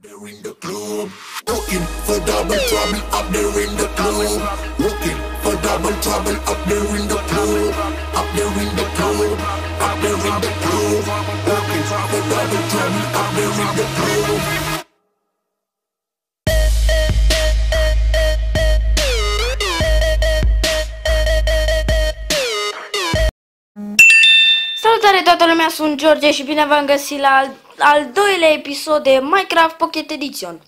They're in the club, looking for double trouble up there in the club, looking for double trouble up there in the club, up there in the club, up there in the club, looking for double trouble up there in the club. Salutare toată lumea, sunt George și bine v-am găsit la al doilea episod de Minecraft Pocket Edition.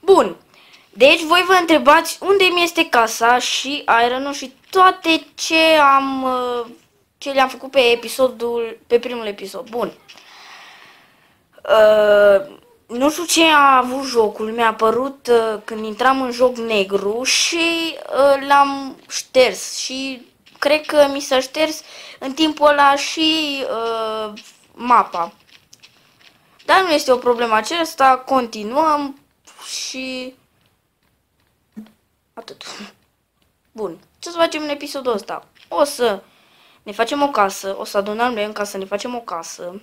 Bun, deci voi vă întrebați unde mi este casa și iron-ul și toate ce le-am făcut pe primul episod. Bun. Nu știu ce a avut jocul, mi-a apărut când intram în joc negru și l-am șters și cred că mi s-a șters în timpul ăla și mapa. Dar nu este o problemă aceasta, continuăm și atât. Bun, ce să facem în episodul ăsta? O să ne facem o casă, o să adunăm lemn ca să ne facem o casă.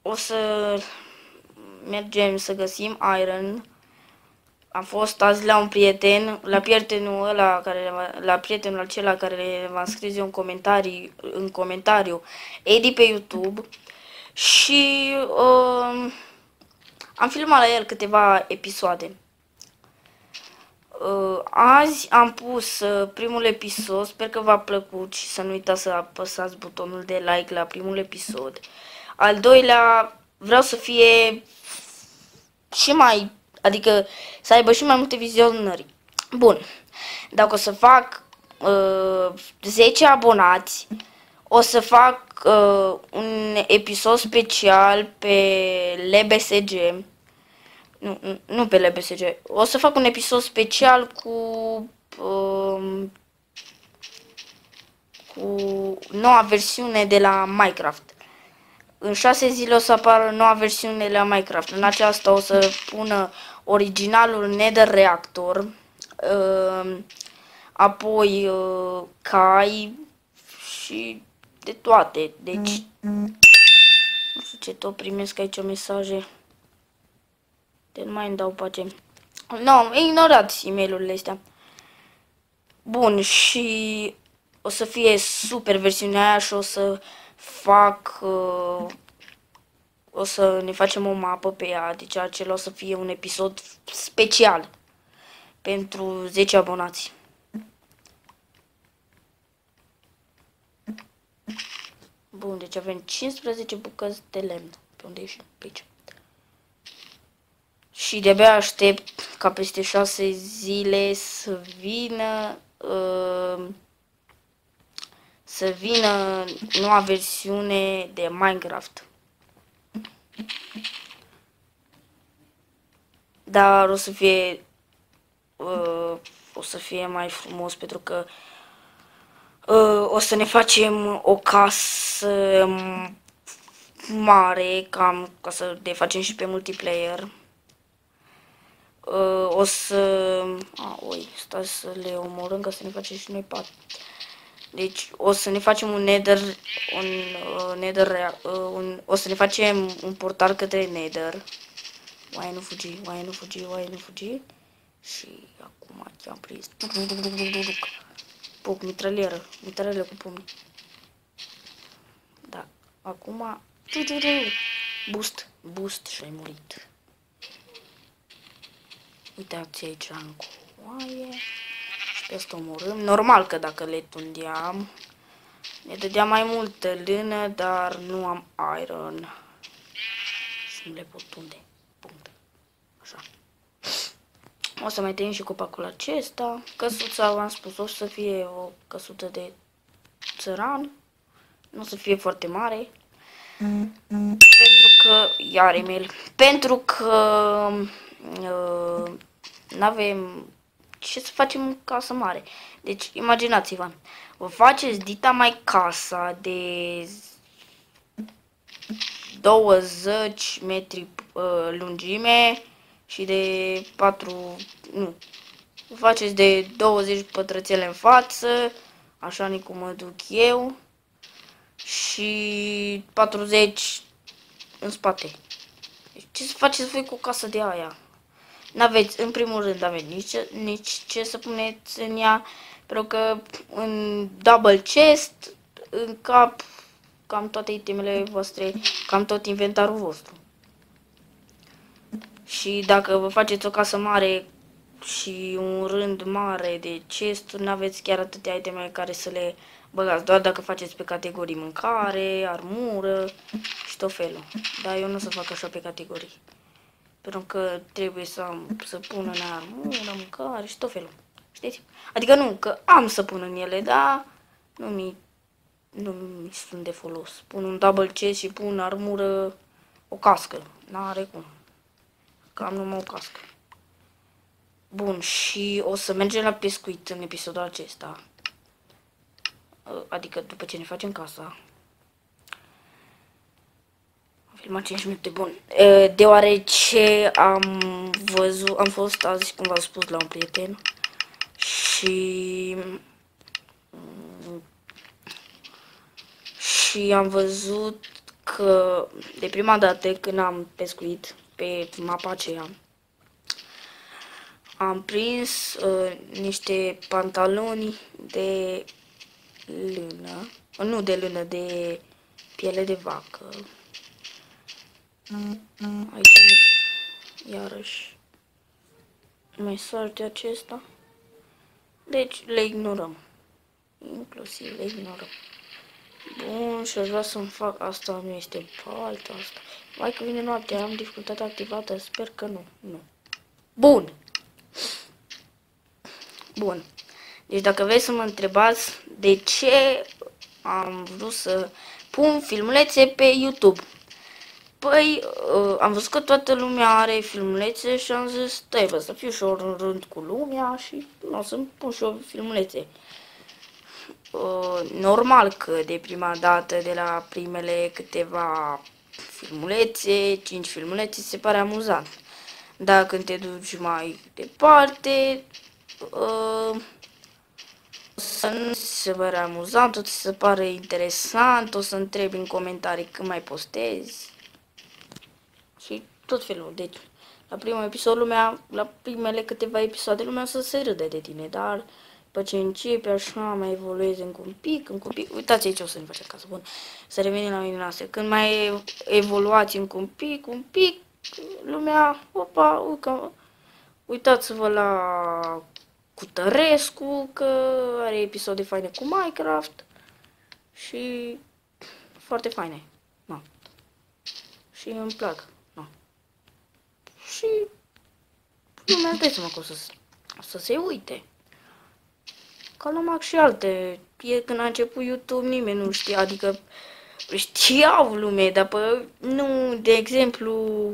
O să mergem să găsim iron. Am fost azi la un prieten, la prietenul acela care v-am scris eu în comentariu, Edi pe YouTube și am filmat la el câteva episoade. Azi am pus primul episod, sper că v-a plăcut și să nu uitați să apăsați butonul de like la primul episod. Al doilea vreau să fie și mai, adică să aibă și mai multe vizionări. Bun, dacă o să fac 10 abonați, o să fac un episod special pe LBSG. Nu pe LBSG. O să fac un episod special cu noua versiune de la Minecraft. În 6 zile o să apară noua versiune la Minecraft. În aceasta o să pună originalul Nether Reactor, apoi cai și de toate. Deci, nu știu ce tot primesc aici mesaje. De nu mai îmi dau pace. Nu, ignorați e-mail-urile astea. Bun, și o să fie super versiunea aia și o să fac, o să ne facem o mapă pe ea, deci acela o să fie un episod special pentru 10 abonați. Bun, deci avem 15 bucăți de lemn. Pe unde ieșim? Pe aici. Și de-abia aștept ca peste 6 zile să vină noua versiune de Minecraft. Dar o să fie mai frumos pentru că o să ne facem o casă mare, ca să ne facem și pe multiplayer. O să... stai să le omorâm ca să ne facem și noi patru. Deci o să ne facem o să ne facem un portal către Nether. Oaie nu fugi, oaie nu fugi, oaie nu fugi. Și acum i-am prins. Puc, mitralieră cu pumni. Da, acum boost și ai murit. Uitați aici în coaie. Și pe asta omorâm. Normal că dacă le tundeam, ne dădea mai multă lână, dar nu am iron. Și nu le pot tunde. Punct. Așa. O să mai tăiem și copacul acesta. Căsuța, v-am spus, o să fie o căsuță de țăran. Nu o să fie foarte mare. Pentru că... iar email. Pentru că... n-avem ce să facem în casă mare. Deci, imaginați-vă, vă faceți dita mai casa de 20 metri lungime și de 4, nu, vă faceți de 20 pătrățele în față, așa cum mă duc eu, și 40 în spate. Deci, ce să faceți voi cu o casă de aia? N-aveți, în primul rând, aveți nici ce să puneți în ea, pentru că în double chest în cap cam toate itemele voastre, cam tot inventarul vostru. Și dacă vă faceți o casă mare și un rând mare de chest-uri, n-aveți chiar atâtea iteme care să le băgați, doar dacă faceți pe categorii mâncare, armură și tot felul. Dar eu nu o să fac așa pe categorii. Pentru că trebuie să pun în armură, mâncare și tot felul. Știți? Adică nu, că am să pun în ele, dar nu mi sunt de folos. Pun un double chest și pun armură, o cască. N-are cum. Că am numai o cască. Bun, și o să mergem la pescuit în episodul acesta. Adică după ce ne facem casa. Am filmat 5 minute, bun. Deoarece am fost azi, cum v-am spus, la un prieten. Și am văzut că de prima dată când am pescuit pe mapa aceea, am prins niște pantaloni de lână, nu de lână, de piele de vacă. Aici iarăși mesaj de acesta. Deci le ignorăm. Inclusiv le ignorăm. Bun, și aș vrea să-mi fac asta, nu este palta asta. Mai că vine noaptea, am dificultatea activată, sper că nu. Nu. Bun. Bun. Deci dacă vreți să mă întrebați de ce am vrut să pun filmulețe pe YouTube. Păi, am văzut că toată lumea are filmulețe și am zis, stai bă, să fiu și eu în rând cu lumea și o să-mi pun și eu filmulețe. Normal că de prima dată, de la primele câteva filmulețe, 5 filmulețe, se pare amuzant. Dar când te duci mai departe, să nu se pare amuzant, o să se pare interesant, o să întrebi în comentarii când mai postezi. Și tot felul. Deci, la primul episod, la primele câteva episoade, lumea o să se râde de tine, dar după ce începe așa, mai evoluezi încă un pic, uitați aici o să ne facem casă, bun, să revenim la mine noastră. Când mai evoluați încă un pic, lumea, opa, uitați-vă la Cutărescu, că are episoade faine cu Minecraft și foarte faine, no. Și îmi plac, no. Și lumea îți dai seama că o să se uite. Ca la Max și alte. Când a început YouTube nimeni nu știa, adică știau lume, dar nu, de exemplu,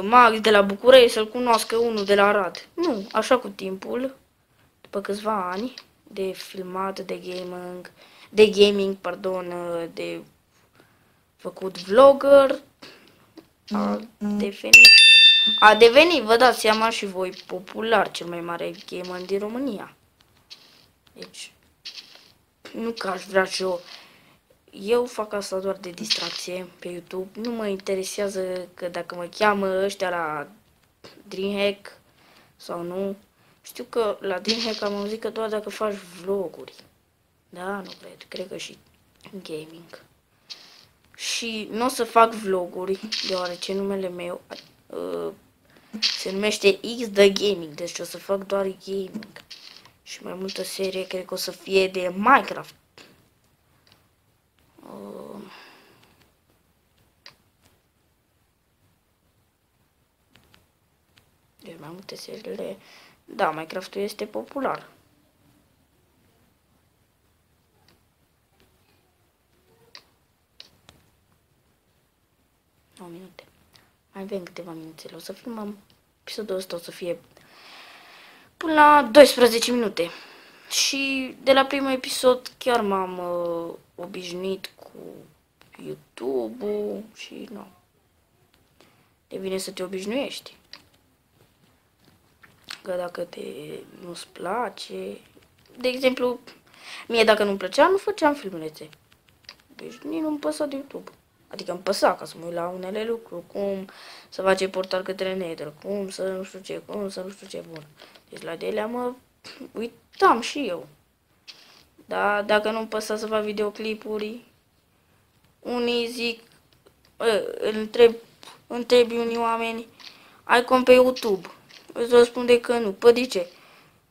Max de la București să-l cunoască unul de la Arad. Nu, așa cu timpul, după câțiva ani de filmat, de gaming, pardon, de făcut vlogger, a devenit, vă dați seama și voi, popular, cel mai mare gamer din România. Deci, nu că aș vrea și eu fac asta doar de distracție pe YouTube. Nu mă interesează că dacă mă cheamă ăștia la DreamHack sau nu. Știu că la DreamHack am auzit că doar dacă faci vloguri. Da, nu cred. Cred că și gaming. Și nu o să fac vloguri, deoarece numele meu se numește X The Gaming. Deci o să fac doar gaming. Și mai multă serie cred că o să fie de Minecraft. Deci mai multe seriile. Da, Minecraft-ul este popular. O minute. Mai avem câteva minutele. O să filmăm. Episodul ăsta o să fie până la 12 minute. Și de la primul episod chiar m-am obișnuit cu YouTube-ul și nu. De bine să te obișnuiești. Că dacă nu-ți place... De exemplu, mie dacă nu-mi plăcea, nu făceam filmulețe. Deci nici nu-mi păsa de YouTube. Adică îmi păsa ca să mă uit la unele lucruri, cum să face portal către Nether, cum să nu știu ce, cum să nu știu ce, bun. Deci la de-alea mă uitam și eu. Dar dacă nu-mi păsa să fac videoclipuri, unii zic, întrebi unii oameni, ai cont pe YouTube? Îți răspunde că nu. Păi de ce?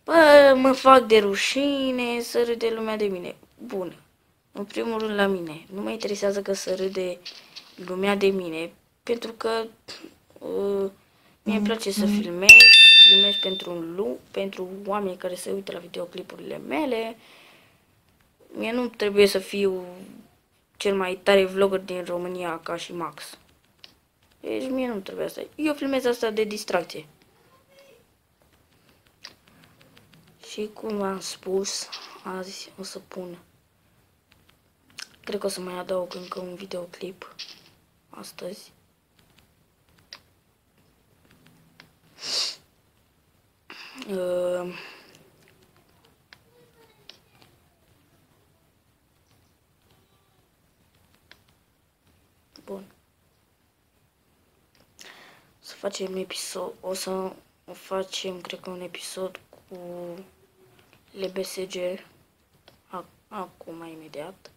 Bă, mă fac de rușine să râde lumea de mine. Bun. În primul rând la mine. Nu mă interesează că să râde lumea de mine. Pentru că mie îmi place să filmez. Filmez pentru oameni care se uită la videoclipurile mele. Mie nu trebuie să fiu cel mai tare vlogger din România ca și Max. Deci mie nu trebuie asta. Eu filmez asta de distracție. Și cum am spus, azi o să pun. Cred că o să mai adaug încă un videoclip astăzi. Bun. Să facem episod, o să facem, cred că un episod cu LBSG acum imediat.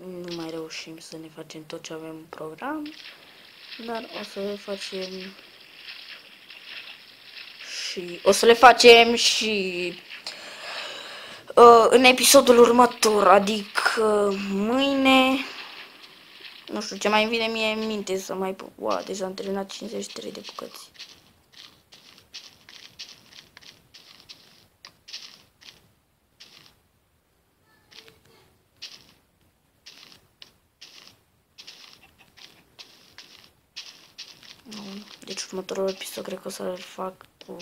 Nu mai reușim să ne facem tot ce avem în program, dar o să le facem și o să le facem și în episodul următor, adică mâine. Nu știu ce mai vine mie în minte să mai... Wow, deja am terminat 53 de bucăți. Deci următorul episod cred că o să-l fac cu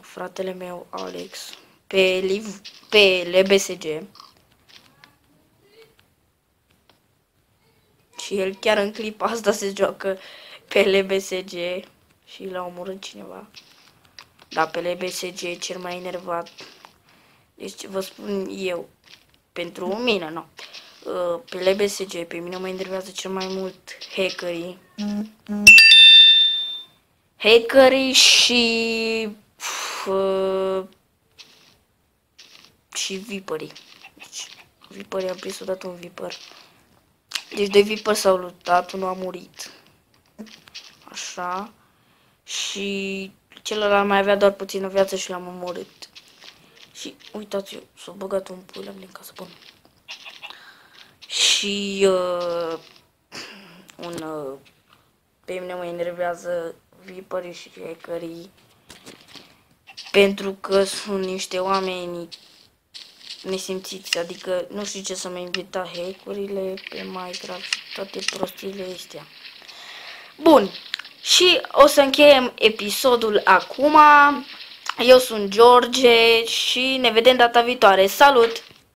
fratele meu Alex pe LBSG. Și el chiar în clipa asta se joacă pe LBSG și l-a omorât cineva. Da, pe LBSG e cel mai enervat. Deci vă spun eu, pentru mine, nu. Pe LBSG, pe mine mă enervează cel mai mult hackerii. Hackerii și viperii. Deci, viperii, am prins odată un viper. Deci de viper s-au luptat, unul a murit. Așa. Și celălalt mai avea doar puțină viață și l-am omorât. Și uitați-o, s-a băgat un pui la mine în casă, bun. Și pe mine mă enervează viperii și hackerii. Pentru că sunt niște oameni nesimțiți, adică nu știu ce să mă invita hackerile pe Minecraft și toate prostiile astea. Bun, și o să încheiem episodul acum. Eu sunt George și ne vedem data viitoare. Salut!